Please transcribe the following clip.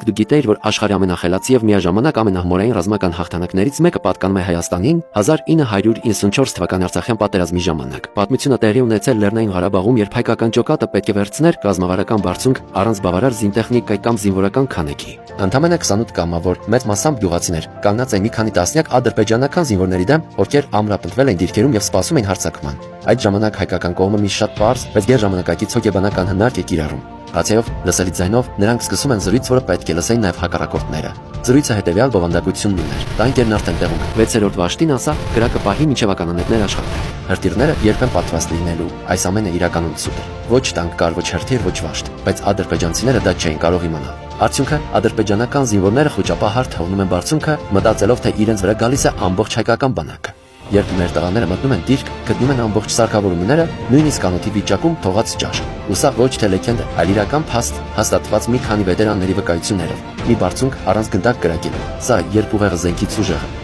իսկ դու գիտեիր, որ աշխարհի ամենախելացի եւ միաժամանակ ամենահմորային ռազմական հաղթանակներից մեկը պատկանում է Հայաստանին 1994 թվականի Արցախյան պատերազմի ժամանակ։ Պատմությունը տեղի ունեցել Լեռնային Ղարաբաղում, երբ հայկական ջոկատը պետք է վերցներ ռազմավարական բարձունք առանց բավարար զինտեխնիկայի կամ զինվորական քանեքի։ Ընդամենը 28 կամավոր մեծ մասամբ գյուղացիներ կանգնած էին մի քանի տասնյակ ադրբեջանական զինվորների դեմ, ովքեր ամրապնդվել էին դիրքերում եւ սպասում էին հարձակման։ Այդ ժամանակ հայկական կողմը մի շատ պարզ, բայց գերժամանակակից հոգեբանական հնարք է կիրառում։ Բացեով լսելի ձայնով նրանք սկսում են զրույց, որը պետք է լսեին նաև հակառակորդները։ Զրույցը հետևյալ բովանդակությունն ուներ. Դա ընկերն արդեն տեղում է։ 6-րդ վաշտին ասա, կրակը պահի մինչև ականանետներ աշխատեն։ Հրթիռները երբեմն պատրաստ լինելու, այս ամենը իրականում ցույց է։ Ոչ տանկ կար, ոչ հրթիռ, ոչ վաշտ, բայց ադրբեջանցիները դա չէին կարող իմանալ։ Արդյունքը ադրբեջանական զինվորները խոճապահար թողնում են բարձունքը, մտածելով, թե իրենց վրա գալիս է ամբողջ հայկական բանակը։ Երբ մեր տղաները մտնում են դիրք, գտնում են ամբողջ սարքավորումները, նույնիսկ անոթի վիճակում թողած ճաշ։ Ու սա ոչ թե լեգենդ է, այլ իրական փաստ, հաստատված մի քանի վետերանների վկայություններով։ Մի բարձունք առանց գնդակ կրակելու։ Սա երբ ուղեղը զենքից ուժեղը։